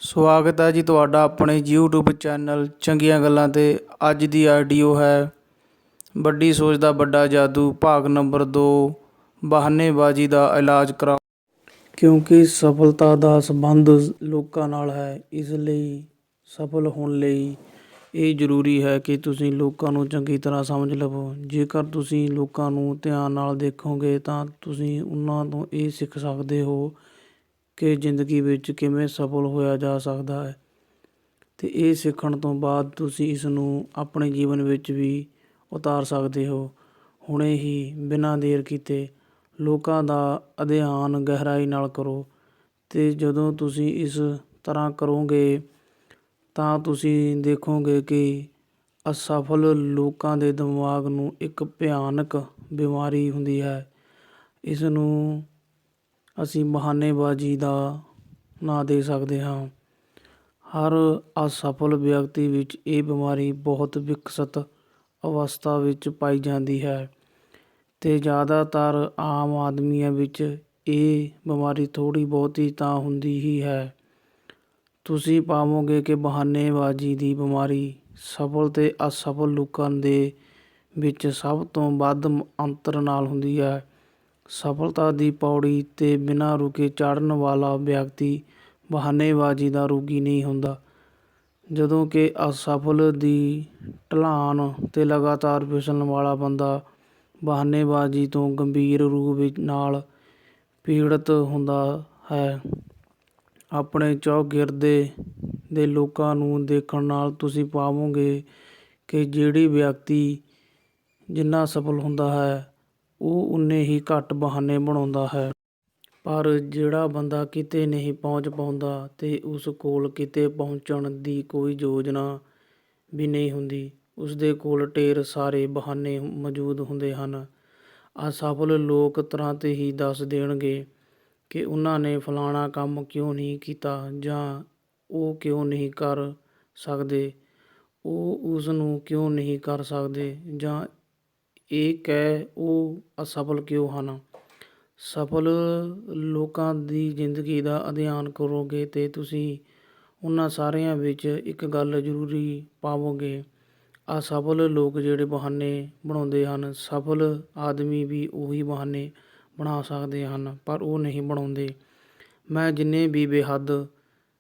ਸਵਾਗਤ ਹੈ ਜੀ ਤੁਹਾਡਾ ਆਪਣੇ YouTube ਚੈਨਲ ਚੰਗੀਆਂ ਗੱਲਾਂ 'ਤੇ। ਅੱਜ ਦੀ ਆਡੀਓ ਹੈ ਵੱਡੀ ਸੋਚ ਦਾ ਵੱਡਾ ਜਾਦੂ, ਭਾਗ ਨੰਬਰ 2, ਬਹਾਨੇਬਾਜ਼ੀ ਦਾ ਇਲਾਜ ਕਰਾਓ। ਕਿਉਂਕਿ ਸਫਲਤਾ ਦਾ ਸੰਬੰਧ ਲੋਕਾਂ ਨਾਲ ਹੈ, ਇਸ ਲਈ ਸਫਲ ਹੋਣ ਲਈ ਇਹ ਜ਼ਰੂਰੀ ਹੈ ਕਿ ਤੁਸੀਂ ਲੋਕਾਂ ਨੂੰ ਚੰਗੀ ਤਰ੍ਹਾਂ ਸਮਝ ਲਵੋ। ਜੇਕਰ ਤੁਸੀਂ ਲੋਕਾਂ ਨੂੰ ਧਿਆਨ ਨਾਲ ਦੇਖੋਗੇ ਤਾਂ ਤੁਸੀਂ ਉਹਨਾਂ ਤੋਂ ਇਹ ਸਿੱਖ ਸਕਦੇ ਹੋ ਕਿ ਜ਼ਿੰਦਗੀ ਵਿੱਚ ਕਿਵੇਂ ਸਫਲ ਹੋਇਆ ਜਾ ਸਕਦਾ ਹੈ, ਅਤੇ ਇਹ ਸਿੱਖਣ ਤੋਂ ਬਾਅਦ ਤੁਸੀਂ ਇਸ ਨੂੰ ਆਪਣੇ ਜੀਵਨ ਵਿੱਚ ਵੀ ਉਤਾਰ ਸਕਦੇ ਹੋ। ਹੁਣੇ ਹੀ ਬਿਨਾਂ ਦੇਰ ਕੀਤੇ ਲੋਕਾਂ ਦਾ ਅਧਿਐਨ ਗਹਿਰਾਈ ਨਾਲ ਕਰੋ, ਅਤੇ ਜਦੋਂ ਤੁਸੀਂ ਇਸ ਤਰ੍ਹਾਂ ਕਰੋਗੇ ਤਾਂ ਤੁਸੀਂ ਦੇਖੋਗੇ ਕਿ ਅਸਫਲ ਲੋਕਾਂ ਦੇ ਦਿਮਾਗ ਨੂੰ ਇੱਕ ਭਿਆਨਕ ਬਿਮਾਰੀ ਹੁੰਦੀ ਹੈ। ਇਸ ਨੂੰ ਅਸੀਂ ਬਹਾਨੇਬਾਜ਼ੀ ਦਾ ਨਾਂ ਦੇ ਸਕਦੇ ਹਾਂ। ਹਰ ਅਸਫਲ ਵਿਅਕਤੀ ਵਿੱਚ ਇਹ ਬਿਮਾਰੀ ਬਹੁਤ ਵਿਕਸਤ ਅਵਸਥਾ ਵਿੱਚ ਪਾਈ ਜਾਂਦੀ ਹੈ, ਅਤੇ ਜ਼ਿਆਦਾਤਰ ਆਮ ਆਦਮੀਆਂ ਵਿੱਚ ਇਹ ਬਿਮਾਰੀ ਥੋੜ੍ਹੀ ਬਹੁਤੀ ਤਾਂ ਹੁੰਦੀ ਹੀ ਹੈ। ਤੁਸੀਂ ਪਾਵੋਗੇ ਕਿ ਬਹਾਨੇਬਾਜ਼ੀ ਦੀ ਬਿਮਾਰੀ ਸਫਲ ਅਤੇ ਅਸਫਲ ਲੋਕਾਂ ਦੇ ਵਿੱਚ ਸਭ ਤੋਂ ਵੱਧ ਅੰਤਰ ਨਾਲ ਹੁੰਦੀ ਹੈ। ਸਫਲਤਾ ਦੀ ਪੌੜੀ 'ਤੇ ਬਿਨਾਂ ਰੁਕੇ ਚੜ੍ਹਨ ਵਾਲਾ ਵਿਅਕਤੀ ਬਹਾਨੇਬਾਜ਼ੀ ਦਾ ਰੋਗੀ ਨਹੀਂ ਹੁੰਦਾ, ਜਦੋਂ ਕਿ ਅਸਫਲ ਦੀ ਢਲਾਨ 'ਤੇ ਲਗਾਤਾਰ ਫਿਸਲਣ ਵਾਲਾ ਬੰਦਾ ਬਹਾਨੇਬਾਜ਼ੀ ਤੋਂ ਗੰਭੀਰ ਰੂਪ ਨਾਲ ਪੀੜਤ ਹੁੰਦਾ ਹੈ। ਆਪਣੇ ਚੌਗਿਰਦੇ ਦੇ ਲੋਕਾਂ ਨੂੰ ਦੇਖਣ ਨਾਲ ਤੁਸੀਂ ਪਾਵੋਗੇ ਕਿ ਜਿਹੜਾ ਵਿਅਕਤੀ ਜਿੰਨਾ ਸਫਲ ਹੁੰਦਾ ਹੈ ਉਹ ਉਨੇ ਹੀ ਘੱਟ ਬਹਾਨੇ ਬਣਾਉਂਦਾ ਹੈ, ਪਰ ਜਿਹੜਾ ਬੰਦਾ ਕਿਤੇ ਨਹੀਂ ਪਹੁੰਚ ਪਾਉਂਦਾ ਅਤੇ ਉਸ ਕੋਲ ਕਿਤੇ ਪਹੁੰਚਣ ਦੀ ਕੋਈ ਯੋਜਨਾ ਵੀ ਨਹੀਂ ਹੁੰਦੀ, ਉਸਦੇ ਕੋਲ ਢੇਰ ਸਾਰੇ ਬਹਾਨੇ ਮੌਜੂਦ ਹੁੰਦੇ ਹਨ। ਅਸਫਲ ਲੋਕ ਤੁਰੰਤ ਹੀ ਦੱਸ ਦੇਣਗੇ ਕਿ ਉਹਨਾਂ ਨੇ ਫਲਾਣਾ ਕੰਮ ਕਿਉਂ ਨਹੀਂ ਕੀਤਾ ਜਾਂ ਉਹ ਕਿਉਂ ਨਹੀਂ ਕਰ ਸਕਦੇ, ਉਹ ਉਸ ਨੂੰ ਕਿਉਂ ਨਹੀਂ ਕਰ ਸਕਦੇ, ਜਾਂ ਇਹ ਕਹਿ ਉਹ ਅਸਫਲ ਕਿਉਂ ਹਨ। ਸਫਲ ਲੋਕਾਂ ਦੀ ਜ਼ਿੰਦਗੀ ਦਾ ਅਧਿਐਨ ਕਰੋਗੇ ਅਤੇ ਤੁਸੀਂ ਉਹਨਾਂ ਸਾਰਿਆਂ ਵਿੱਚ ਇੱਕ ਗੱਲ ਜ਼ਰੂਰੀ ਪਾਵੋਗੇ। ਅਸਫਲ ਲੋਕ ਜਿਹੜੇ ਬਹਾਨੇ ਬਣਾਉਂਦੇ ਹਨ, ਸਫਲ ਆਦਮੀ ਵੀ ਉਹੀ ਬਹਾਨੇ ਬਣਾ ਸਕਦੇ ਹਨ, ਪਰ ਉਹ ਨਹੀਂ ਬਣਾਉਂਦੇ। ਮੈਂ ਜਿੰਨੇ ਵੀ ਬੇਹੱਦ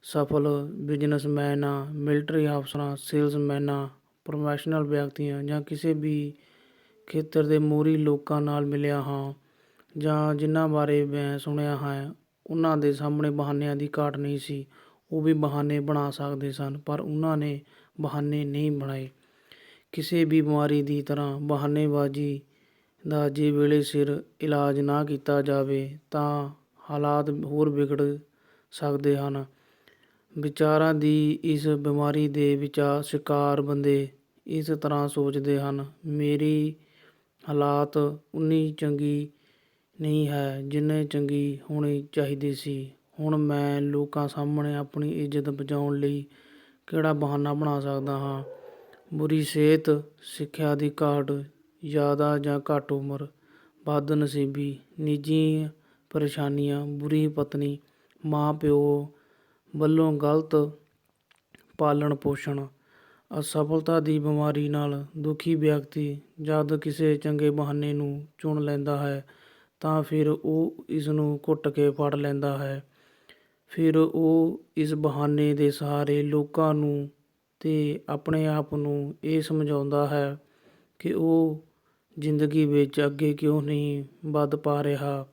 ਸਫਲ ਬਿਜ਼ਨਸਮੈਨਾਂ, ਮਿਲਟਰੀ ਅਫਸਰਾਂ, ਸੇਲਸਮੈਨਾਂ, ਪ੍ਰੋਫੈਸ਼ਨਲ ਵਿਅਕਤੀਆਂ ਜਾਂ ਕਿਸੇ ਵੀ ਖੇਤਰ ਦੇ ਮੋਹਰੀ ਲੋਕਾਂ ਨਾਲ ਮਿਲਿਆ ਹਾਂ ਜਾਂ ਜਿਨ੍ਹਾਂ ਬਾਰੇ ਮੈਂ ਸੁਣਿਆ ਹੈ, ਉਹਨਾਂ ਦੇ ਸਾਹਮਣੇ ਬਹਾਨਿਆਂ ਦੀ ਘਾਟ ਨਹੀਂ ਸੀ। ਉਹ ਵੀ ਬਹਾਨੇ ਬਣਾ ਸਕਦੇ ਸਨ, ਪਰ ਉਹਨਾਂ ਨੇ ਬਹਾਨੇ ਨਹੀਂ ਬਣਾਏ। ਕਿਸੇ ਵੀ ਬਿਮਾਰੀ ਦੀ ਤਰ੍ਹਾਂ ਬਹਾਨੇਬਾਜ਼ੀ ਦਾ ਜੇ ਵੇਲੇ ਸਿਰ ਇਲਾਜ ਨਾ ਕੀਤਾ ਜਾਵੇ ਤਾਂ ਹਾਲਾਤ ਹੋਰ ਵਿਗੜ ਸਕਦੇ ਹਨ। ਵਿਚਾਰਾਂ ਦੀ ਇਸ ਬਿਮਾਰੀ ਦੇ ਸ਼ਿਕਾਰ ਬੰਦੇ ਇਸ ਤਰ੍ਹਾਂ ਸੋਚਦੇ ਹਨ, ਮੇਰੀ ਹਾਲਾਤ ਉਨੀ ਚੰਗੀ ਨਹੀਂ ਹੈ ਜਿੰਨੇ ਚੰਗੀ ਹੋਣੀ ਚਾਹੀਦੀ ਸੀ। ਹੁਣ ਮੈਂ ਲੋਕਾਂ ਸਾਹਮਣੇ ਆਪਣੀ ਇੱਜ਼ਤ ਬਚਾਉਣ ਲਈ ਕਿਹੜਾ ਬਹਾਨਾ ਬਣਾ ਸਕਦਾ ਹਾਂ। ਬੁਰੀ ਸਿਹਤ, ਸਿੱਖਿਆ ਦੀ ਘਾਟ, ਜ਼ਿਆਦਾ ਜਾਂ ਘੱਟ ਉਮਰ, ਬਦਨਸੀਬੀ, ਨਿੱਜੀ ਪਰੇਸ਼ਾਨੀਆਂ, ਬੁਰੀ ਪਤਨੀ, ਮਾਂ ਪਿਓ ਵੱਲੋਂ ਗਲਤ ਪਾਲਣ ਪੋਸ਼ਣ। ਅਸਫਲਤਾ ਦੀ ਬਿਮਾਰੀ ਨਾਲ ਦੁਖੀ ਵਿਅਕਤੀ ਜਦ ਕਿਸੇ ਚੰਗੇ ਬਹਾਨੇ ਨੂੰ ਚੁਣ ਲੈਂਦਾ ਹੈ ਤਾਂ ਫਿਰ ਉਹ ਇਸ ਨੂੰ ਘੁੱਟ ਕੇ ਫੜ ਲੈਂਦਾ ਹੈ। ਫਿਰ ਉਹ ਇਸ ਬਹਾਨੇ ਦੇ ਸਹਾਰੇ ਲੋਕਾਂ ਨੂੰ ਅਤੇ ਆਪਣੇ ਆਪ ਨੂੰ ਇਹ ਸਮਝਾਉਂਦਾ ਹੈ ਕਿ ਉਹ ਜ਼ਿੰਦਗੀ ਵਿੱਚ ਅੱਗੇ ਕਿਉਂ ਨਹੀਂ ਵਧ ਪਾ ਰਿਹਾ।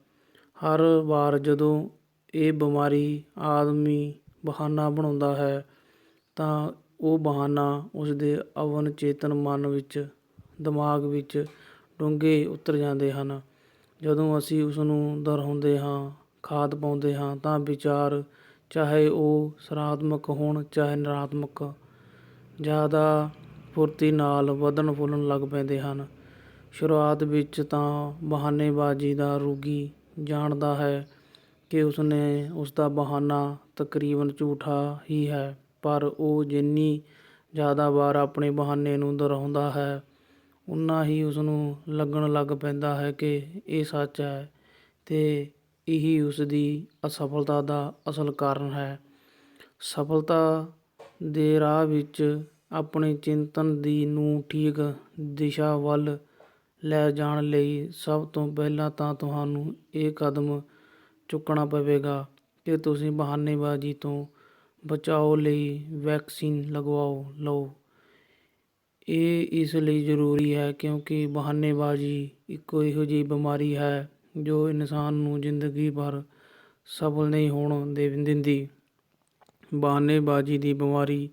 ਹਰ ਵਾਰ ਜਦੋਂ ਇਹ ਬਿਮਾਰੀ ਆਦਮੀ ਬਹਾਨਾ ਬਣਾਉਂਦਾ ਹੈ ਤਾਂ ਉਹ ਬਹਾਨਾ ਉਸਦੇ ਅਵਨਚੇਤਨ ਮਨ ਵਿੱਚ, ਦਿਮਾਗ ਵਿੱਚ ਡੂੰਘੇ ਉਤਰ ਜਾਂਦੇ ਹਨ। ਜਦੋਂ ਅਸੀਂ ਉਸ ਨੂੰ ਦੁਹਰਾਉਂਦੇ ਹਾਂ, ਖਾਦ ਪਾਉਂਦੇ ਹਾਂ ਤਾਂ ਵਿਚਾਰ, ਚਾਹੇ ਉਹ ਸਕਾਰਾਤਮਕ ਹੋਣ ਚਾਹੇ ਨਕਾਰਾਤਮਕ, ਜ਼ਿਆਦਾ ਫੁਰਤੀ ਨਾਲ ਵਧਣ ਫੁੱਲਣ ਲੱਗ ਪੈਂਦੇ ਹਨ। ਸ਼ੁਰੂਆਤ ਵਿੱਚ ਤਾਂ ਬਹਾਨੇਬਾਜ਼ੀ ਦਾ ਰੋਗੀ ਜਾਣਦਾ ਹੈ ਕਿ ਉਸਦਾ ਬਹਾਨਾ ਤਕਰੀਬਨ ਝੂਠਾ ਹੀ ਹੈ, ਪਰ ਉਹ ਜਿੰਨੀ ਜ਼ਿਆਦਾ ਵਾਰ ਆਪਣੇ ਬਹਾਨੇ ਨੂੰ ਦੁਹਰਾਉਂਦਾ ਹੈ, ਓਨਾ ਹੀ ਉਸਨੂੰ ਲੱਗਣ ਲੱਗ ਪੈਂਦਾ ਹੈ ਕਿ ਇਹ ਸੱਚ ਹੈ ਅਤੇ ਇਹੀ ਉਸਦੀ ਅਸਫਲਤਾ ਦਾ ਅਸਲ ਕਾਰਨ ਹੈ। ਸਫਲਤਾ ਦੇ ਰਾਹ ਵਿੱਚ ਆਪਣੇ ਚਿੰਤਨ ਦੀ ਨੂੰ ਠੀਕ ਦਿਸ਼ਾ ਵੱਲ ਲੈ ਜਾਣ ਲਈ ਸਭ ਤੋਂ ਪਹਿਲਾਂ ਤਾਂ ਤੁਹਾਨੂੰ ਇਹ ਕਦਮ ਚੁੱਕਣਾ ਪਵੇਗਾ ਕਿ ਤੁਸੀਂ ਬਹਾਨੇਬਾਜ਼ੀ ਤੋਂ ਬਚਾਓ ਲਈ ਵੈਕਸੀਨ ਲਓ। ਇਹ ਇਸ ਲਈ ਜ਼ਰੂਰੀ ਹੈ ਕਿਉਂਕਿ ਬਹਾਨੇਬਾਜ਼ੀ ਇੱਕ ਇਹੋ ਜਿਹੀ ਬਿਮਾਰੀ ਹੈ ਜੋ ਇਨਸਾਨ ਨੂੰ ਜ਼ਿੰਦਗੀ ਭਰ ਸਫਲ ਨਹੀਂ ਹੋਣ ਦਿੰਦੀ। ਬਹਾਨੇਬਾਜ਼ੀ ਦੀ ਬਿਮਾਰੀ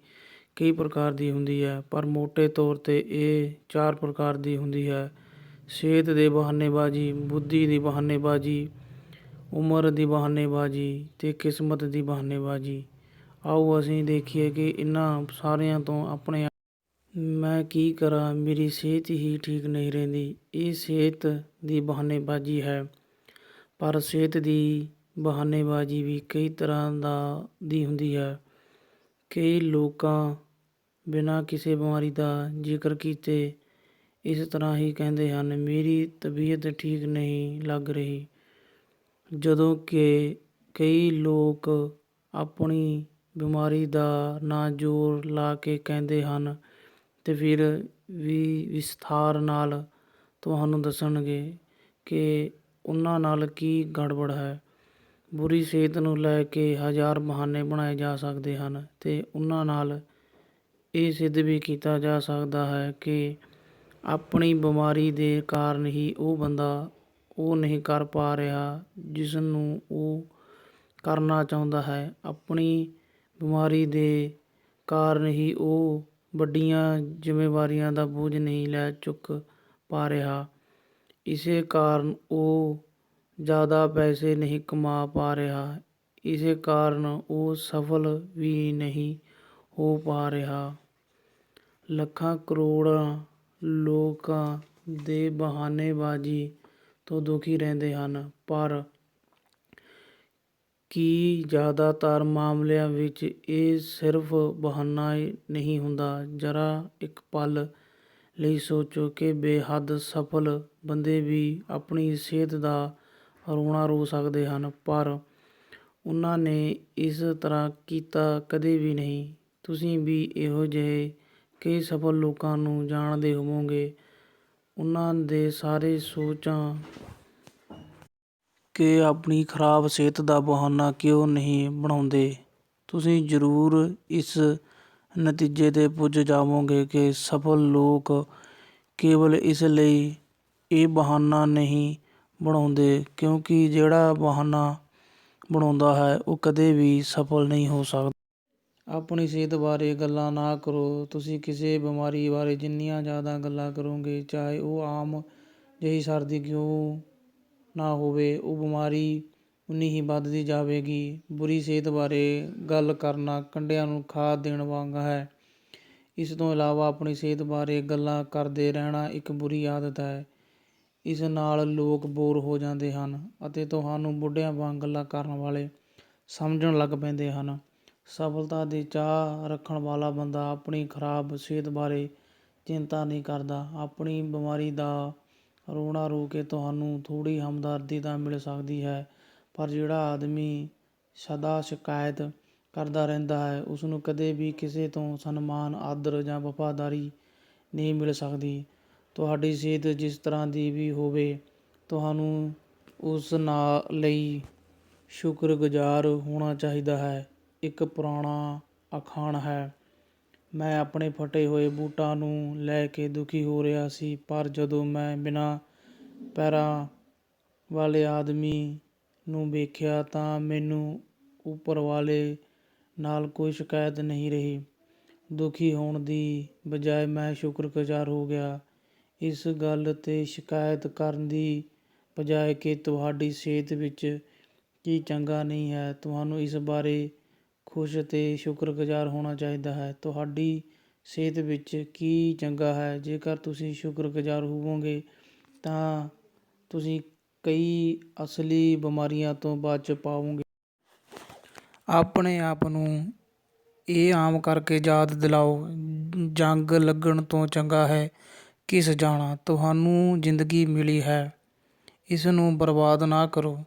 ਕਈ ਪ੍ਰਕਾਰ ਦੀ ਹੁੰਦੀ ਹੈ, ਪਰ ਮੋਟੇ ਤੌਰ 'ਤੇ ਇਹ 4 ਪ੍ਰਕਾਰ ਦੀ ਹੁੰਦੀ ਹੈ: ਸਿਹਤ ਦੀ ਬਹਾਨੇਬਾਜ਼ੀ, ਬੁੱਧੀ ਦੀ ਬਹਾਨੇਬਾਜ਼ੀ, ਉਮਰ ਦੀ ਬਹਾਨੇਬਾਜ਼ੀ ਅਤੇ ਕਿਸਮਤ ਦੀ ਬਹਾਨੇਬਾਜ਼ੀ। ਆਓ ਅਸੀਂ ਦੇਖੀਏ ਕਿ ਇਹਨਾਂ ਸਾਰਿਆਂ ਤੋਂ ਆਪਣੇ ਮੈਂ ਕੀ ਕਰਾਂ, ਮੇਰੀ ਸਿਹਤ ਹੀ ਠੀਕ ਨਹੀਂ ਰਹਿੰਦੀ। ਇਹ ਸਿਹਤ ਦੀ ਬਹਾਨੇਬਾਜ਼ੀ ਹੈ, ਪਰ ਸਿਹਤ ਦੀ ਬਹਾਨੇਬਾਜ਼ੀ ਵੀ ਕਈ ਤਰ੍ਹਾਂ ਦੀ ਹੁੰਦੀ ਹੈ। ਕਈ ਲੋਕਾਂ ਬਿਨਾਂ ਕਿਸੇ ਬਿਮਾਰੀ ਦਾ ਜ਼ਿਕਰ ਕੀਤੇ ਇਸ ਤਰ੍ਹਾਂ ਹੀ ਕਹਿੰਦੇ ਹਨ, ਮੇਰੀ ਤਬੀਅਤ ਠੀਕ ਨਹੀਂ ਲੱਗ ਰਹੀ, ਜਦੋਂ ਕਿ ਕਈ ਲੋਕ ਆਪਣੀ ਬਿਮਾਰੀ ਦਾ ਨਾਂ ਜ਼ੋਰ ਲਾ ਕੇ ਕਹਿੰਦੇ ਹਨ ਤੇ ਫਿਰ ਵੀ ਵਿਸਥਾਰ ਨਾਲ ਤੁਹਾਨੂੰ ਦੱਸਣਗੇ ਕਿ ਉਹਨਾਂ ਨਾਲ ਕੀ ਗੜਬੜ ਹੈ। ਬੁਰੀ ਸਿਹਤ ਨੂੰ ਲੈ ਕੇ ਹਜ਼ਾਰ ਬਹਾਨੇ ਬਣਾਏ ਜਾ ਸਕਦੇ ਹਨ ਤੇ ਉਹਨਾਂ ਨਾਲ ਇਹ ਸਿੱਧ ਵੀ ਕੀਤਾ ਜਾ ਸਕਦਾ ਹੈ ਕਿ ਆਪਣੀ ਬਿਮਾਰੀ ਦੇ ਕਾਰਨ ਹੀ ਉਹ ਬੰਦਾ ਉਹ ਨਹੀਂ ਕਰ ਪਾ ਰਿਹਾ ਜਿਸ ਨੂੰ ਉਹ ਕਰਨਾ ਚਾਹੁੰਦਾ ਹੈ। ਆਪਣੀ ਬਿਮਾਰੀ ਦੇ ਕਾਰਨ ਹੀ ਉਹ ਵੱਡੀਆਂ ਜ਼ਿੰਮੇਵਾਰੀਆਂ ਦਾ ਬੋਝ ਨਹੀਂ ਲੈ ਚੁੱਕ ਪਾ ਰਿਹਾ। ਇਸੇ ਕਾਰਨ ਉਹ ਜ਼ਿਆਦਾ ਪੈਸੇ ਨਹੀਂ ਕਮਾ ਪਾ ਰਿਹਾ। ਇਸੇ ਕਾਰਨ ਉਹ ਸਫਲ ਵੀ ਨਹੀਂ ਹੋ ਪਾ ਰਿਹਾ। ਲੱਖਾਂ ਕਰੋੜਾਂ ਲੋਕਾਂ ਦੇ ਬਹਾਨੇਬਾਜ਼ੀ ਤੋਂ ਦੁਖੀ ਰਹਿੰਦੇ ਹਨ, ਪਰ ਕੀ ਜ਼ਿਆਦਾਤਰ ਮਾਮਲਿਆਂ ਵਿੱਚ ਇਹ ਸਿਰਫ ਬਹਾਨਾ ਨਹੀਂ ਹੁੰਦਾ। ਜ਼ਰਾ ਇੱਕ ਪਲ ਲਈ ਸੋਚੋ ਕਿ ਬੇਹੱਦ ਸਫਲ ਬੰਦੇ ਵੀ ਆਪਣੀ ਸਿਹਤ ਦਾ ਰੋਣਾ ਰੋ ਸਕਦੇ ਹਨ, ਪਰ ਉਹਨਾਂ ਨੇ ਇਸ ਤਰ੍ਹਾਂ ਕੀਤਾ ਕਦੇ ਵੀ ਨਹੀਂ। ਤੁਸੀਂ ਵੀ ਇਹੋ ਜਿਹੇ ਕਈ ਸਫਲ ਲੋਕਾਂ ਨੂੰ ਜਾਣਦੇ ਹੋਵੋਗੇ। ਉਹਨਾਂ ਦੇ ਸਾਰੇ ਸੋਚਾਂ ਕਿ ਆਪਣੀ ਖਰਾਬ ਸਿਹਤ ਦਾ ਬਹਾਨਾ ਕਿਉਂ ਨਹੀਂ ਬਣਾਉਂਦੇ। ਤੁਸੀਂ ਜ਼ਰੂਰ ਇਸ ਨਤੀਜੇ 'ਤੇ ਪੁੱਜ ਜਾਵੋਗੇ ਕਿ ਸਫਲ ਲੋਕ ਕੇਵਲ ਇਸ ਲਈ ਇਹ ਬਹਾਨਾ ਨਹੀਂ ਬਣਾਉਂਦੇ ਕਿਉਂਕਿ ਜਿਹੜਾ ਬਹਾਨਾ ਬਣਾਉਂਦਾ ਹੈ ਉਹ ਕਦੇ ਵੀ ਸਫਲ ਨਹੀਂ ਹੋ ਸਕਦਾ। ਆਪਣੀ ਸਿਹਤ ਬਾਰੇ ਗੱਲਾਂ ਨਾ ਕਰੋ। ਤੁਸੀਂ ਕਿਸੇ ਬਿਮਾਰੀ ਬਾਰੇ ਜਿੰਨੀਆਂ ਜ਼ਿਆਦਾ ਗੱਲਾਂ ਕਰੋਗੇ, ਚਾਹੇ ਉਹ ਆਮ ਜਿਹੀ ਸਰਦੀ ਕਿਉਂ ਨਾ ਹੋਵੇ, ਉਹ ਬਿਮਾਰੀ ਉਨੀ ਹੀ ਵੱਧਦੀ ਜਾਵੇਗੀ। ਬੁਰੀ ਸਿਹਤ ਬਾਰੇ ਗੱਲ ਕਰਨਾ ਕੰਡਿਆਂ ਨੂੰ ਖਾਦ ਦੇਣ ਵਾਂਗ ਹੈ। ਇਸ ਤੋਂ ਇਲਾਵਾ ਆਪਣੀ ਸਿਹਤ ਬਾਰੇ ਗੱਲਾਂ ਕਰਦੇ ਰਹਿਣਾ ਇੱਕ ਬੁਰੀ ਆਦਤ ਹੈ। ਇਸ ਨਾਲ ਲੋਕ ਬੋਰ ਹੋ ਜਾਂਦੇ ਹਨ ਅਤੇ ਤੁਹਾਨੂੰ ਬੁੱਢਿਆਂ ਵਾਂਗ ਗੱਲਾਂ ਕਰਨ ਵਾਲੇ ਸਮਝਣ ਲੱਗ ਪੈਂਦੇ ਹਨ। ਸਫਲਤਾ ਦੀ ਚਾਹ ਰੱਖਣ ਵਾਲਾ ਬੰਦਾ ਆਪਣੀ ਖਰਾਬ ਸਿਹਤ ਬਾਰੇ ਚਿੰਤਾ ਨਹੀਂ ਕਰਦਾ। ਆਪਣੀ ਬਿਮਾਰੀ ਦਾ ਰੋਣਾ ਰੋ ਕੇ ਤੁਹਾਨੂੰ ਥੋੜ੍ਹੀ ਹਮਦਰਦੀ ਤਾਂ ਮਿਲ ਸਕਦੀ ਹੈ, ਪਰ ਜਿਹੜਾ ਆਦਮੀ ਸਦਾ ਸ਼ਿਕਾਇਤ ਕਰਦਾ ਰਹਿੰਦਾ ਹੈ, ਉਸਨੂੰ ਕਦੇ ਵੀ ਕਿਸੇ ਤੋਂ ਸਨਮਾਨ, ਆਦਰ ਜਾਂ ਵਫ਼ਾਦਾਰੀ ਨਹੀਂ ਮਿਲ ਸਕਦੀ। ਤੁਹਾਡੀ ਸਿਹਤ ਜਿਸ ਤਰ੍ਹਾਂ ਦੀ ਵੀ ਹੋਵੇ, ਤੁਹਾਨੂੰ ਉਸ ਲਈ ਸ਼ੁਕਰਗੁਜ਼ਾਰ ਹੋਣਾ ਚਾਹੀਦਾ ਹੈ। ਇੱਕ ਪੁਰਾਣਾ ਅਖਾਣ ਹੈ, ਮੈਂ ਆਪਣੇ ਫਟੇ ਹੋਏ ਬੂਟਾਂ ਨੂੰ ਲੈ ਕੇ ਦੁਖੀ ਹੋ ਰਿਹਾ ਸੀ, ਪਰ ਜਦੋਂ ਮੈਂ ਬਿਨਾਂ ਪੈਰਾਂ ਵਾਲੇ ਆਦਮੀ ਨੂੰ ਵੇਖਿਆ ਤਾਂ ਮੈਨੂੰ ਉੱਪਰ ਵਾਲੇ ਨਾਲ ਕੋਈ ਸ਼ਿਕਾਇਤ ਨਹੀਂ ਰਹੀ। ਦੁਖੀ ਹੋਣ ਦੀ ਬਜਾਏ ਮੈਂ ਸ਼ੁਕਰਗੁਜ਼ਾਰ ਹੋ ਗਿਆ, ਇਸ ਗੱਲ 'ਤੇ ਸ਼ਿਕਾਇਤ ਕਰਨ ਦੀ ਬਜਾਏ ਕਿ ਤੁਹਾਡੀ ਸਿਹਤ ਵਿੱਚ ਕੀ ਚੰਗਾ ਨਹੀਂ ਹੈ। ਤੁਹਾਨੂੰ ਇਸ ਬਾਰੇ ਖੁਸ਼ ਅਤੇ ਸ਼ੁਕਰਗੁਜ਼ਾਰ ਹੋਣਾ ਚਾਹੀਦਾ ਹੈ, ਤੁਹਾਡੀ ਸਿਹਤ ਵਿੱਚ ਕੀ ਚੰਗਾ ਹੈ। ਜੇਕਰ ਤੁਸੀਂ ਸ਼ੁਕਰਗੁਜ਼ਾਰ ਹੋਵੋਗੇ ਤਾਂ ਤੁਸੀਂ ਕਈ ਅਸਲੀ ਬਿਮਾਰੀਆਂ ਤੋਂ ਬਚ ਪਾਓਗੇ। ਆਪਣੇ ਆਪ ਨੂੰ ਇਹ ਆਮ ਕਰਕੇ ਯਾਦ ਦਿਲਾਓ, ਜੰਗ ਲੱਗਣ ਤੋਂ ਚੰਗਾ ਹੈ ਘਿਸ ਜਾਣਾ। ਤੁਹਾਨੂੰ ਜ਼ਿੰਦਗੀ ਮਿਲੀ ਹੈ, ਇਸ ਨੂੰ ਬਰਬਾਦ ਨਾ ਕਰੋ।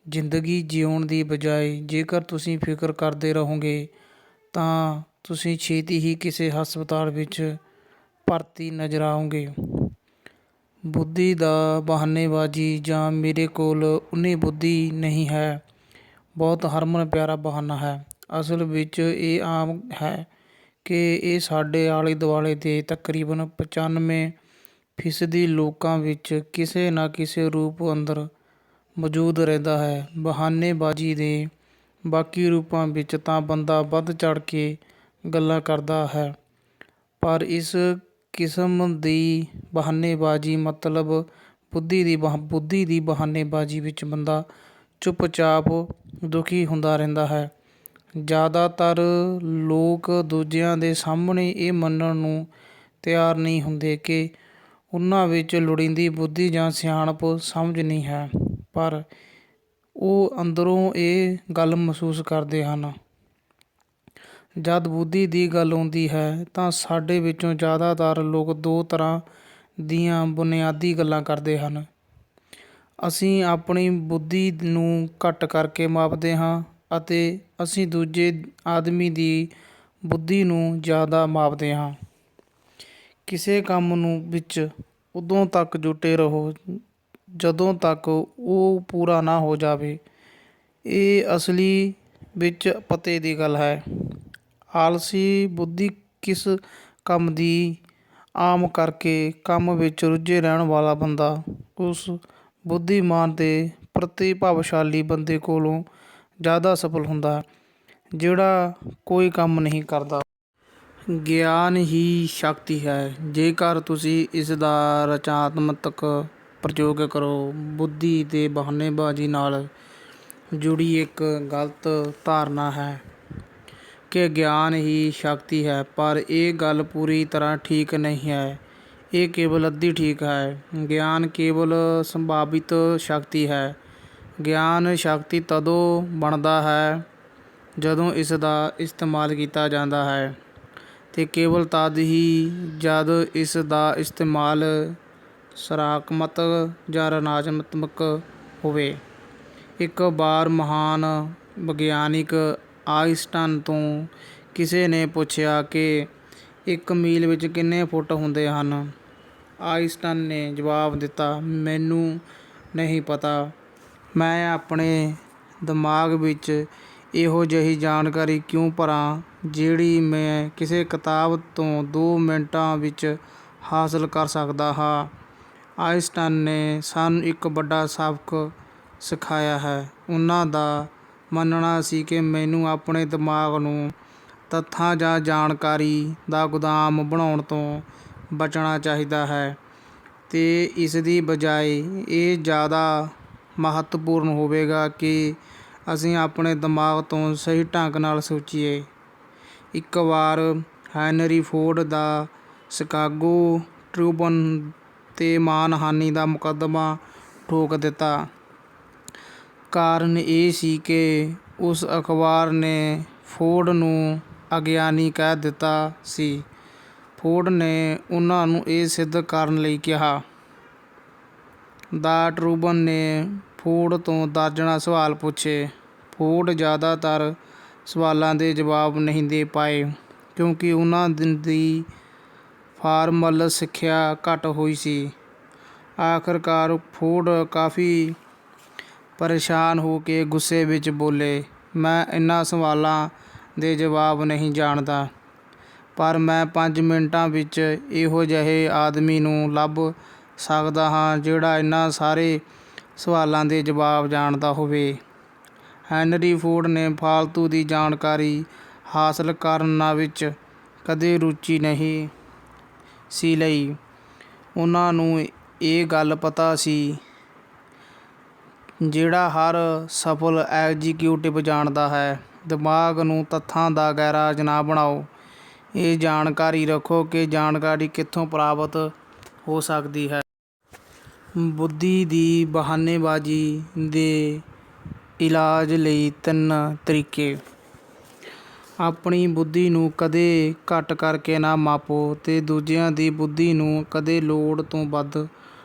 ਜ਼ਿੰਦਗੀ ਜਿਉਣ ਦੀ ਬਜਾਏ ਜੇਕਰ ਤੁਸੀਂ ਫਿਕਰ ਕਰਦੇ ਰਹੋਗੇ ਤਾਂ ਤੁਸੀਂ ਛੇਤੀ ਹੀ ਕਿਸੇ ਹਸਪਤਾਲ ਵਿੱਚ ਭਰਤੀ ਨਜ਼ਰ ਆਓਗੇ। ਬੁੱਧੀ ਦਾ ਬਹਾਨੇਬਾਜ਼ੀ ਜਾਂ ਮੇਰੇ ਕੋਲ ਉਨੀ ਬੁੱਧੀ ਨਹੀਂ ਹੈ ਬਹੁਤ ਹਰਮਨ ਪਿਆਰਾ ਬਹਾਨਾ ਹੈ। ਅਸਲ ਵਿੱਚ ਇਹ ਆਮ ਹੈ ਕਿ ਇਹ ਸਾਡੇ ਆਲੇ ਦੁਆਲੇ ਦੇ ਤਕਰੀਬਨ 95% ਲੋਕਾਂ ਵਿੱਚ ਕਿਸੇ ਨਾ ਕਿਸੇ ਰੂਪ ਅੰਦਰ ਮੌਜੂਦ ਰਹਿੰਦਾ ਹੈ। ਬਹਾਨੇਬਾਜ਼ੀ ਦੇ ਬਾਕੀ ਰੂਪਾਂ ਵਿੱਚ ਤਾਂ ਬੰਦਾ ਵੱਧ ਚੜ੍ਹ ਕੇ ਗੱਲਾਂ ਕਰਦਾ ਹੈ, ਪਰ ਇਸ ਕਿਸਮ ਦੀ ਬਹਾਨੇਬਾਜ਼ੀ ਮਤਲਬ ਬੁੱਧੀ ਦੀ ਬਹਾਨੇਬਾਜ਼ੀ ਵਿੱਚ ਬੰਦਾ ਚੁੱਪਚਾਪ ਦੁਖੀ ਹੁੰਦਾ ਰਹਿੰਦਾ ਹੈ। ਜ਼ਿਆਦਾਤਰ ਲੋਕ ਦੂਜਿਆਂ ਦੇ ਸਾਹਮਣੇ ਇਹ ਮੰਨਣ ਨੂੰ ਤਿਆਰ ਨਹੀਂ ਹੁੰਦੇ ਕਿ ਉਹਨਾਂ ਵਿੱਚ ਲੋੜੀਂਦੀ ਬੁੱਧੀ ਜਾਂ ਸਿਆਣਪ ਸਮਝ ਨਹੀਂ ਹੈ, ਪਰ ਉਹ ਅੰਦਰੋਂ ਇਹ ਗੱਲ ਮਹਿਸੂਸ ਕਰਦੇ ਹਨ। ਜਦ ਬੁੱਧੀ ਦੀ ਗੱਲ ਆਉਂਦੀ ਹੈ ਤਾਂ ਸਾਡੇ ਵਿੱਚੋਂ ਜ਼ਿਆਦਾਤਰ ਲੋਕ ਦੋ ਤਰ੍ਹਾਂ ਦੀਆਂ ਬੁਨਿਆਦੀ ਗੱਲਾਂ ਕਰਦੇ ਹਨ। ਅਸੀਂ ਆਪਣੀ ਬੁੱਧੀ ਨੂੰ ਘੱਟ ਕਰਕੇ ਮਾਪਦੇ ਹਾਂ ਅਤੇ ਅਸੀਂ ਦੂਜੇ ਆਦਮੀ ਦੀ ਬੁੱਧੀ ਨੂੰ ਜ਼ਿਆਦਾ ਮਾਪਦੇ ਹਾਂ। ਕਿਸੇ ਕੰਮ ਨੂੰ ਵਿੱਚ ਉਦੋਂ ਤੱਕ ਜੁਟੇ ਰਹੋ ਜਦੋਂ ਤੱਕ ਉਹ ਪੂਰਾ ਨਾ ਹੋ ਜਾਵੇ। ਇਹ ਅਸਲੀ ਵਿੱਚ ਪਤੇ ਦੀ ਗੱਲ ਹੈ। ਆਲਸੀ ਬੁੱਧੀ ਕਿਸ ਕੰਮ ਦੀ ਆਮ ਕਰਕੇ ਕੰਮ ਵਿੱਚ ਰੁੱਝੇ ਰਹਿਣ ਵਾਲਾ ਬੰਦਾ ਉਸ ਬੁੱਧੀਮਾਨ ਤੇ ਪ੍ਰਤਿਭਾਸ਼ਾਲੀ ਬੰਦੇ ਕੋਲੋਂ ਜ਼ਿਆਦਾ ਸਫਲ ਹੁੰਦਾ ਜਿਹੜਾ ਕੋਈ ਕੰਮ ਨਹੀਂ ਕਰਦਾ। ਗਿਆਨ ਹੀ ਸ਼ਕਤੀ ਹੈ ਜੇਕਰ ਤੁਸੀਂ ਇਸ ਦਾ ਰਚਨਾਤਮਕ ਪ੍ਰਯੋਗ ਕਰੋ। ਬੁੱਧੀ ਤੇ ਬਹਾਨੇਬਾਜ਼ੀ ਨਾਲ ਜੁੜੀ ਇੱਕ ਗਲਤ ਧਾਰਨਾ ਹੈ ਕਿ ਗਿਆਨ ਹੀ ਸ਼ਕਤੀ ਹੈ, ਪਰ ਇਹ ਗੱਲ ਪੂਰੀ ਤਰ੍ਹਾਂ ਠੀਕ ਨਹੀਂ ਹੈ। ਇਹ ਕੇਵਲ ਅੱਧੀ ਠੀਕ ਹੈ। ਗਿਆਨ ਕੇਵਲ ਸੰਭਾਵਿਤ ਸ਼ਕਤੀ ਹੈ। ਗਿਆਨ ਸ਼ਕਤੀ ਤਦੋਂ ਬਣਦਾ ਹੈ ਜਦੋਂ ਇਸ ਦਾ ਇਸਤੇਮਾਲ ਕੀਤਾ ਜਾਂਦਾ ਹੈ, ਤੇ ਕੇਵਲ ਤਦ ਹੀ ਜਦ ਇਸ ਦਾ ਇਸਤੇਮਾਲ ਸਕਾਰਾਤਮਕ ਜਾਂ ਰਚਨਾਤਮਕ ਹੋਵੇ। ਇੱਕ ਵਾਰ ਮਹਾਨ ਵਿਗਿਆਨਕ ਆਈਨਸਟਾਈਨ ਤੋਂ ਕਿਸੇ ਨੇ ਪੁੱਛਿਆ ਕਿ 1 ਮੀਲ ਵਿੱਚ ਕਿੰਨੇ ਫੁੱਟ ਹੁੰਦੇ ਹਨ। ਆਈਨਸਟਾਈਨ ਨੇ ਜਵਾਬ ਦਿੱਤਾ, ਮੈਨੂੰ ਨਹੀਂ ਪਤਾ। ਮੈਂ ਆਪਣੇ ਦਿਮਾਗ ਵਿੱਚ ਇਹੋ ਜਿਹੀ ਜਾਣਕਾਰੀ ਕਿਉਂ ਭਰਾਂ ਜਿਹੜੀ ਮੈਂ ਕਿਸੇ ਕਿਤਾਬ ਤੋਂ 2 ਮਿੰਟਾਂ ਵਿੱਚ ਹਾਸਲ ਕਰ ਸਕਦਾ ਹਾਂ। ਆਈਨਸਟਾਈਨ ਨੇ ਸਾਨੂੰ ਇੱਕ ਵੱਡਾ ਸਬਕ ਸਿਖਾਇਆ ਹੈ। ਉਹਨਾਂ ਦਾ ਮੰਨਣਾ ਸੀ ਕਿ ਮੈਨੂੰ ਆਪਣੇ ਦਿਮਾਗ ਨੂੰ ਤੱਥਾਂ ਜਾਂ ਜਾਣਕਾਰੀ ਦਾ ਗੋਦਾਮ ਬਣਾਉਣ ਤੋਂ ਬਚਣਾ ਚਾਹੀਦਾ ਹੈ, ਤੇ ਇਸ ਦੀ ਬਜਾਏ ਇਹ ਜ਼ਿਆਦਾ ਮਹੱਤਵਪੂਰਨ ਹੋਵੇਗਾ ਕਿ ਅਸੀਂ ਆਪਣੇ ਦਿਮਾਗ ਤੋਂ ਸਹੀ ਢੰਗ ਨਾਲ ਸੋਚੀਏ। ਇੱਕ ਵਾਰ ਹੈਨਰੀ ਫੋਰਡ ਦਾ ਸ਼ਿਕਾਗੋ ਟ੍ਰਿਬਿਊਨ 'ਤੇ ਮਾਣਹਾਨੀ ਦਾ ਮੁਕੱਦਮਾ ਠੋਕ ਦਿੱਤਾ। ਕਾਰਨ ਇਹ ਸੀ ਕਿ ਉਸ ਅਖ਼ਬਾਰ ਨੇ ਫੋਰਡ ਨੂੰ ਅਗਿਆਨੀ ਕਹਿ ਦਿੱਤਾ ਸੀ। ਫੋਰਡ ਨੇ ਉਹਨਾਂ ਨੂੰ ਇਹ ਸਿੱਧ ਕਰਨ ਲਈ ਕਿਹਾ। ਦ ਟ੍ਰਿਬਿਊਨ ਨੇ ਫੋਰਡ ਤੋਂ ਦਰਜਨਾਂ ਸਵਾਲ ਪੁੱਛੇ। ਫੋਰਡ ਜ਼ਿਆਦਾਤਰ ਸਵਾਲਾਂ ਦੇ ਜਵਾਬ ਨਹੀਂ ਦੇ ਪਾਏ ਕਿਉਂਕਿ ਉਹਨਾਂ ਦੀ ਫਾਰਮਲ ਸਿੱਖਿਆ ਘੱਟ ਹੋਈ ਸੀ। ਆਖ਼ਰਕਾਰ ਫੋਰਡ ਕਾਫ਼ੀ ਪਰੇਸ਼ਾਨ ਹੋ ਕੇ ਗੁੱਸੇ ਵਿੱਚ ਬੋਲੇ, ਮੈਂ ਇਹਨਾਂ ਸਵਾਲਾਂ ਦੇ ਜਵਾਬ ਨਹੀਂ ਜਾਣਦਾ, ਪਰ ਮੈਂ 5 ਮਿੰਟਾਂ ਵਿੱਚ ਇਹੋ ਜਿਹੇ ਆਦਮੀ ਨੂੰ ਲੱਭ ਸਕਦਾ ਹਾਂ ਜਿਹੜਾ ਇਹਨਾਂ ਸਾਰੇ ਸਵਾਲਾਂ ਦੇ ਜਵਾਬ ਜਾਣਦਾ ਹੋਵੇ। ਹੈਨਰੀ ਫੋਰਡ ਨੇ ਫਾਲਤੂ ਦੀ ਜਾਣਕਾਰੀ ਹਾਸਲ ਕਰਨ ਵਿੱਚ ਕਦੇ ਰੁਚੀ ਨਹੀਂ ਸੀ ਲਈ। ਉਹਨਾਂ ਨੂੰ ਇਹ ਗੱਲ ਪਤਾ ਸੀ ਜਿਹੜਾ ਹਰ ਸਫਲ ਐਗਜ਼ੀਕਿਊਟਿਵ ਜਾਣਦਾ ਹੈ, ਦਿਮਾਗ ਨੂੰ ਤੱਥਾਂ ਦਾ ਗੈਰਾਜ ਨਾ ਬਣਾਓ। ਇਹ ਜਾਣਕਾਰੀ ਰੱਖੋ ਕਿ ਜਾਣਕਾਰੀ ਕਿੱਥੋਂ ਪ੍ਰਾਪਤ ਹੋ ਸਕਦੀ ਹੈ। ਬੁੱਧੀ ਦੀ ਬਹਾਨੇਬਾਜ਼ੀ ਦੇ ਇਲਾਜ ਲਈ 3 ਤਰੀਕੇ। ਆਪਣੀ ਬੁੱਧੀ ਨੂੰ ਕਦੇ ਘੱਟ ਕਰਕੇ ਨਾ ਮਾਪੋ ਤੇ ਦੂਜਿਆਂ ਦੀ ਬੁੱਧੀ ਨੂੰ ਕਦੇ ਲੋੜ ਤੋਂ ਵੱਧ।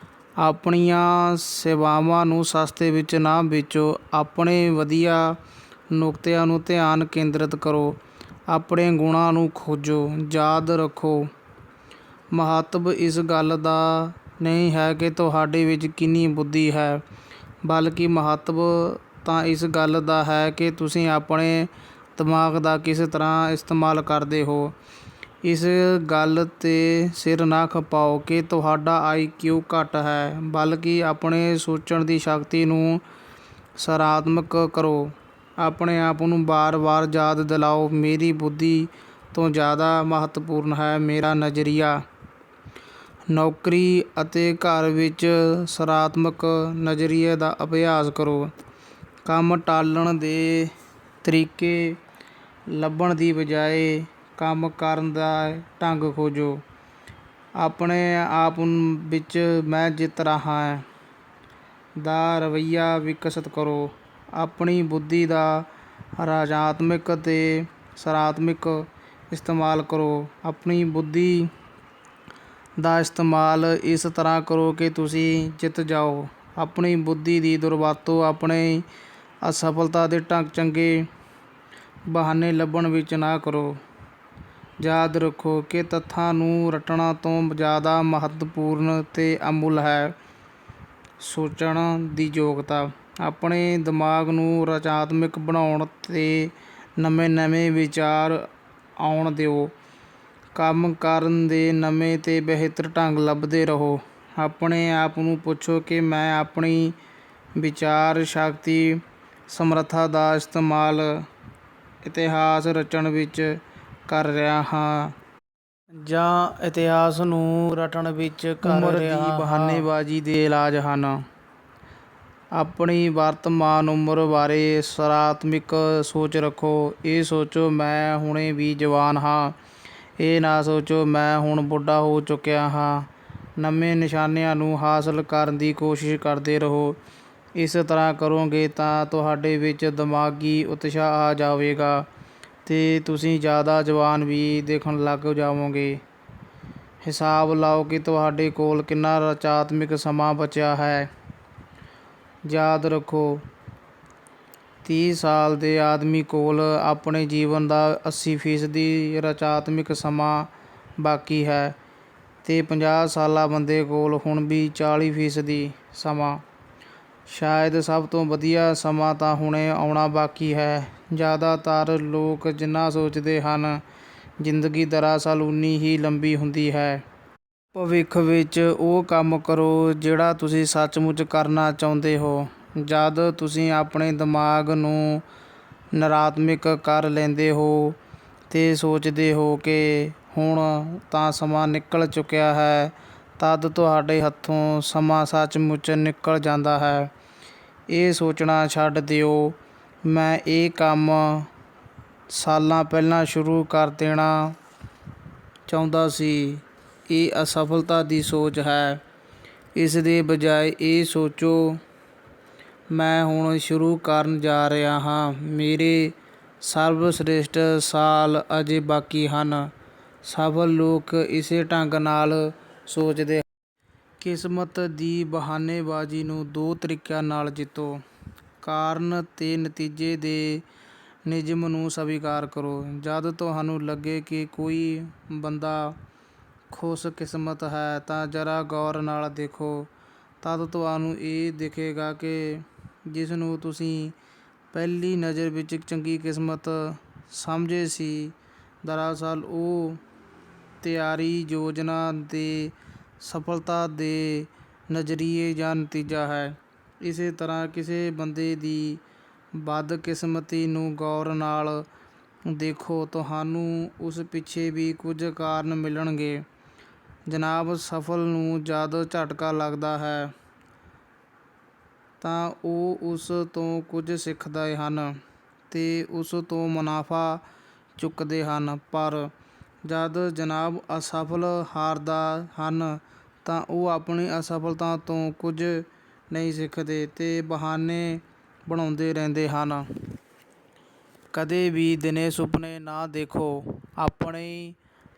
ਆਪਣੀਆਂ ਸੇਵਾਵਾਂ ਨੂੰ ਸਸਤੇ ਵਿੱਚ ਨਾ ਵੇਚੋ। ਆਪਣੇ ਵਧੀਆ ਨੁਕਤਿਆਂ ਨੂੰ ਧਿਆਨ ਕੇਂਦਰਿਤ ਕਰੋ ਆਪਣੇ ਗੁਣਾਂ ਨੂੰ ਖੋਜੋ। ਯਾਦ ਰੱਖੋ, ਮਹੱਤਵ ਇਸ ਗੱਲ ਦਾ ਨਹੀਂ ਹੈ ਕਿ ਤੁਹਾਡੇ ਵਿੱਚ ਕਿੰਨੀ ਬੁੱਧੀ ਹੈ, ਬਲਕਿ ਮਹੱਤਵ ਤਾਂ ਇਸ ਗੱਲ ਦਾ ਹੈ ਕਿ ਤੁਸੀਂ ਆਪਣੇ ਦਿਮਾਗ ਦਾ ਕਿਸ ਤਰ੍ਹਾਂ ਇਸਤੇਮਾਲ ਕਰਦੇ ਹੋ। ਇਸ ਗੱਲ 'ਤੇ ਸਿਰ ਨਾ ਖਪਾਓ ਕਿ ਤੁਹਾਡਾ IQ ਘੱਟ ਹੈ, ਬਲਕਿ ਆਪਣੇ ਸੋਚਣ ਦੀ ਸ਼ਕਤੀ ਨੂੰ ਸਕਾਰਾਤਮਕ ਕਰੋ। ਆਪਣੇ ਆਪ ਨੂੰ ਵਾਰ-ਵਾਰ ਯਾਦ ਦਿਲਾਓ, ਮੇਰੀ ਬੁੱਧੀ ਤੋਂ ਜ਼ਿਆਦਾ ਮਹੱਤਵਪੂਰਨ ਹੈ ਮੇਰਾ ਨਜ਼ਰੀਆ। ਨੌਕਰੀ ਅਤੇ ਘਰ ਵਿੱਚ ਸਕਾਰਾਤਮਕ ਨਜ਼ਰੀਏ ਦਾ ਅਭਿਆਸ ਕਰੋ। ਕੰਮ ਟਾਲਣ ਦੇ ਤਰੀਕੇ ਲੱਭਣ ਦੀ ਬਜਾਏ ਕੰਮ ਕਰਨ ਦਾ ਢੰਗ ਖੋਜੋ। ਆਪਣੇ ਆਪ ਵਿੱਚ ਮੈਂ ਜਿੱਤ ਰਿਹਾ ਹਾਂ ਦਾ ਰਵੱਈਆ ਵਿਕਸਤ ਕਰੋ। ਆਪਣੀ ਬੁੱਧੀ ਦਾ ਰਚਨਾਤਮਕ ਅਤੇ ਸਕਾਰਾਤਮਕ ਇਸਤੇਮਾਲ ਕਰੋ। ਆਪਣੀ ਬੁੱਧੀ ਦਾ ਇਸਤੇਮਾਲ ਇਸ ਤਰ੍ਹਾਂ ਕਰੋ ਕਿ ਤੁਸੀਂ ਜਿੱਤ ਜਾਓ। ਆਪਣੀ ਬੁੱਧੀ ਦੀ ਦੁਰਵਰਤੋਂ ਆਪਣੀ ਅਸਫਲਤਾ ਦੇ ਚੰਗੇ ਬਹਾਨੇ ਲੱਭਣ ਵਿੱਚ ਨਾ ਕਰੋ। ਯਾਦ ਰੱਖੋ ਕਿ ਤੱਥਾਂ ਨੂੰ ਰੱਟਣ ਤੋਂ ਜ਼ਿਆਦਾ ਮਹੱਤਵਪੂਰਨ ਅਤੇ ਅਮੁੱਲ ਹੈ ਸੋਚਣ ਦੀ ਯੋਗਤਾ। ਆਪਣੇ ਦਿਮਾਗ ਨੂੰ ਰਚਨਾਤਮਕ ਬਣਾਉਣ ਅਤੇ ਨਵੇਂ-ਨਵੇਂ ਵਿਚਾਰ ਆਉਣ ਦਿਓ। ਕੰਮ ਕਰਨ ਦੇ ਨਵੇਂ ਅਤੇ ਬਿਹਤਰ ਢੰਗ ਲੱਭਦੇ ਰਹੋ। ਆਪਣੇ ਆਪ ਨੂੰ ਪੁੱਛੋ ਕਿ ਮੈਂ ਆਪਣੀ ਵਿਚਾਰ ਸ਼ਕਤੀ ਸਮਰੱਥਾ ਦਾ ਇਸਤੇਮਾਲ ਇਤਿਹਾਸ ਰਚਣ ਵਿੱਚ ਕਰ ਰਿਹਾ ਹਾਂ ਜਾਂ ਇਤਿਹਾਸ ਨੂੰ ਰਟਣ ਵਿੱਚ ਕਰ ਰਿਹਾ ਹਾਂ। ਉਮਰ ਦੀ ਬਹਾਨੇਬਾਜ਼ੀ ਦੇ ਇਲਾਜ ਹਨ। ਆਪਣੀ ਵਰਤਮਾਨ ਉਮਰ ਬਾਰੇ ਸਕਾਰਾਤਮਕ ਸੋਚ ਰੱਖੋ। ਇਹ ਸੋਚੋ, ਮੈਂ ਹੁਣੇ ਵੀ ਜਵਾਨ ਹਾਂ। ਇਹ ਨਾ ਸੋਚੋ, ਮੈਂ ਹੁਣ ਬੁੱਢਾ ਹੋ ਚੁੱਕਿਆ ਹਾਂ। ਨਵੇਂ ਨਿਸ਼ਾਨਿਆਂ ਨੂੰ ਹਾਸਲ ਕਰਨ ਦੀ ਕੋਸ਼ਿਸ਼ ਕਰਦੇ ਰਹੋ। ਇਸ ਤਰ੍ਹਾਂ ਕਰੋਗੇ ਤਾਂ ਤੁਹਾਡੇ ਵਿੱਚ ਦਿਮਾਗੀ ਉਤਸ਼ਾਹ ਆ ਜਾਵੇਗਾ ਅਤੇ ਤੁਸੀਂ ਜ਼ਿਆਦਾ ਜਵਾਨ ਵੀ ਦਿਖਣ ਲੱਗ ਜਾਵੋਗੇ। ਹਿਸਾਬ ਲਾਓ ਕਿ ਤੁਹਾਡੇ ਕੋਲ ਕਿੰਨਾ ਰਚਨਾਤਮਕ ਸਮਾਂ ਬਚਿਆ ਹੈ। ਯਾਦ ਰੱਖੋ, 30 ਸਾਲ ਦੇ ਆਦਮੀ ਕੋਲ ਆਪਣੇ ਜੀਵਨ ਦਾ 80% ਰਚਨਾਤਮਕ ਸਮਾਂ ਬਾਕੀ ਹੈ ਅਤੇ 50 ਸਾਲਾ ਬੰਦੇ ਕੋਲ ਹੁਣ ਵੀ 40% ਸਮਾਂ। ਸ਼ਾਇਦ ਸਭ ਤੋਂ ਵਧੀਆ ਸਮਾਂ ਤਾਂ ਹੁਣੇ ਆਉਣਾ ਬਾਕੀ ਹੈ। ਜ਼ਿਆਦਾਤਰ ਲੋਕ ਜਿੰਨਾ ਸੋਚਦੇ ਹਨ, ਜ਼ਿੰਦਗੀ ਦਰਅਸਲ ਓਨੀ ਹੀ ਲੰਬੀ ਹੁੰਦੀ ਹੈ। ਭਵਿੱਖ ਵਿੱਚ ਉਹ ਕੰਮ ਕਰੋ ਜਿਹੜਾ ਤੁਸੀਂ ਸੱਚਮੁੱਚ ਕਰਨਾ ਚਾਹੁੰਦੇ ਹੋ। ਜਦ ਤੁਸੀਂ ਆਪਣੇ ਦਿਮਾਗ ਨੂੰ ਨਕਾਰਾਤਮਕ ਕਰ ਲੈਂਦੇ ਹੋ ਅਤੇ ਸੋਚਦੇ ਹੋ ਕਿ ਹੁਣ ਤਾਂ ਸਮਾਂ ਨਿਕਲ ਚੁੱਕਿਆ ਹੈ, ਤਦ ਤੁਹਾਡੇ ਹੱਥੋਂ ਸਮਾਂ ਸੱਚਮੁੱਚ ਨਿਕਲ ਜਾਂਦਾ ਹੈ। ਇਹ ਸੋਚਣਾ ਛੱਡ ਦਿਓ, ਮੈਂ ਇਹ ਕੰਮ ਸਾਲਾਂ ਪਹਿਲਾਂ ਸ਼ੁਰੂ ਕਰ ਦੇਣਾ ਚਾਹੁੰਦਾ ਸੀ। ਇਹ ਅਸਫਲਤਾ ਦੀ ਸੋਚ ਹੈ। ਇਸ ਦੇ ਬਜਾਏ ਇਹ ਸੋਚੋ, ਮੈਂ ਹੁਣ ਸ਼ੁਰੂ ਕਰਨ ਜਾ ਰਿਹਾ ਹਾਂ, ਮੇਰੇ ਸਰਵਸ਼੍ਰੇਸ਼ਠ ਸਾਲ ਅਜੇ ਬਾਕੀ ਹਨ। ਸਫਲ ਲੋਕ ਇਸੇ ਢੰਗ ਨਾਲ ਸੋਚਦੇ ਹਨ। ਕਿਸਮਤ ਦੀ ਬਹਾਨੇਬਾਜ਼ੀ ਨੂੰ 2 ਤਰੀਕਿਆਂ ਨਾਲ ਜਿੱਤੋ। ਕਾਰਨ ਅਤੇ ਨਤੀਜੇ ਦੇ ਨਿਯਮ ਨੂੰ ਸਵੀਕਾਰ ਕਰੋ। ਜਦ ਤੁਹਾਨੂੰ ਲੱਗੇ ਕਿ ਕੋਈ ਬੰਦਾ ਖੁਸ਼ਕਿਸਮਤ ਹੈ ਤਾਂ ਜ਼ਰਾ ਗੌਰ ਨਾਲ ਦੇਖੋ। ਤਦ ਤੁਹਾਨੂੰ ਇਹ ਦਿਖੇਗਾ ਕਿ ਜਿਸ ਨੂੰ ਤੁਸੀਂ ਪਹਿਲੀ ਨਜ਼ਰ ਵਿੱਚ ਚੰਗੀ ਕਿਸਮਤ ਸਮਝਦੇ ਸੀ, ਦਰਅਸਲ ਉਹ ਤਿਆਰੀ, ਯੋਜਨਾ ਅਤੇ ਸਫਲਤਾ ਦੇ ਨਜ਼ਰੀਏ ਦਾ ਨਤੀਜਾ ਹੈ। ਇਸੇ ਤਰ੍ਹਾਂ ਕਿਸੇ ਬੰਦੇ ਦੀ ਬਦਕਿਸਮਤੀ ਨੂੰ ਗੌਰ ਨਾਲ ਦੇਖੋ, ਤੁਹਾਨੂੰ ਉਸ ਪਿੱਛੇ ਵੀ ਕੁਝ ਕਾਰਨ ਮਿਲਣਗੇ। ਜਨਾਬ, ਸਫਲ ਨੂੰ ਜਦ ਝਟਕਾ ਲੱਗਦਾ ਹੈ ਤਾਂ ਉਹ ਉਸ ਤੋਂ ਕੁਝ ਸਿੱਖਦੇ ਹਨ ਅਤੇ ਉਸ ਤੋਂ ਮੁਨਾਫਾ ਚੁੱਕਦੇ ਹਨ, ਪਰ ਜਦ ਜਨਾਬ ਅਸਫਲ ਹਾਰਦੇ ਹਨ ਤਾਂ ਉਹ ਆਪਣੀ ਅਸਫਲਤਾ ਤੋਂ ਕੁਝ ਨਹੀਂ ਸਿੱਖਦੇ ਅਤੇ ਬਹਾਨੇ ਬਣਾਉਂਦੇ ਰਹਿੰਦੇ ਹਨ। ਕਦੇ ਵੀ ਦਿਨੇ ਸੁਪਨੇ ਨਾ ਦੇਖੋ। ਆਪਣੀ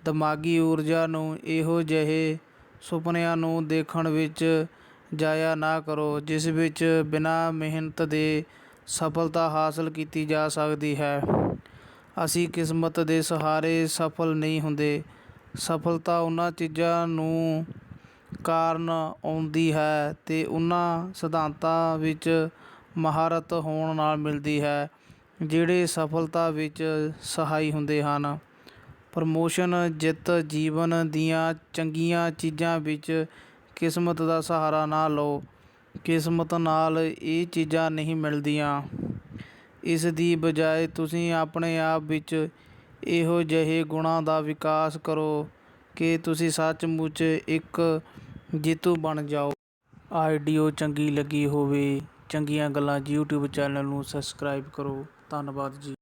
ਦਿਮਾਗੀ ਊਰਜਾ ਨੂੰ ਇਹੋ ਜਿਹੇ ਸੁਪਨਿਆਂ ਨੂੰ ਦੇਖਣ ਵਿੱਚ ਜ਼ਾਇਆ ਨਾ ਕਰੋ ਜਿਸ ਵਿੱਚ ਬਿਨਾਂ ਮਿਹਨਤ ਦੇ ਸਫਲਤਾ ਹਾਸਲ ਕੀਤੀ ਜਾ ਸਕਦੀ ਹੈ। ਅਸੀਂ ਕਿਸਮਤ ਦੇ ਸਹਾਰੇ ਸਫਲ ਨਹੀਂ ਹੁੰਦੇ। ਸਫਲਤਾ ਉਹਨਾਂ ਚੀਜ਼ਾਂ ਨੂੰ ਕਾਰਨ ਆਉਂਦੀ ਹੈ ਅਤੇ ਉਹਨਾਂ ਸਿਧਾਂਤਾਂ ਵਿੱਚ ਮਹਾਰਤ ਹੋਣ ਨਾਲ ਮਿਲਦੀ ਹੈ ਜਿਹੜੇ ਸਫਲਤਾ ਵਿੱਚ ਸਹਾਈ ਹੁੰਦੇ ਹਨ। ਪ੍ਰਮੋਸ਼ਨ, ਜਿੱਤ, ਜੀਵਨ ਦੀਆਂ ਚੰਗੀਆਂ ਚੀਜ਼ਾਂ ਵਿੱਚ ਕਿਸਮਤ ਦਾ ਸਹਾਰਾ ਨਾ ਲਓ। ਕਿਸਮਤ ਨਾਲ ਇਹ ਚੀਜ਼ਾਂ ਨਹੀਂ ਮਿਲਦੀਆਂ। ਇਸ ਦੀ ਬਜਾਏ ਤੁਸੀਂ ਆਪਣੇ ਆਪ ਵਿੱਚ ਇਹੋ ਜਿਹੇ ਗੁਣਾਂ ਦਾ ਵਿਕਾਸ ਕਰੋ ਕਿ ਤੁਸੀਂ ਸੱਚਮੁੱਚ ਇੱਕ ਜੇਤੂ ਬਣ ਜਾਓ। ਆਡੀਓ ਚੰਗੀ ਲੱਗੀ ਹੋਵੇ ਚੰਗੀਆਂ ਗੱਲਾਂ YouTube ਚੈਨਲ ਨੂੰ ਸਬਸਕ੍ਰਾਈਬ ਕਰੋ। ਧੰਨਵਾਦ ਜੀ।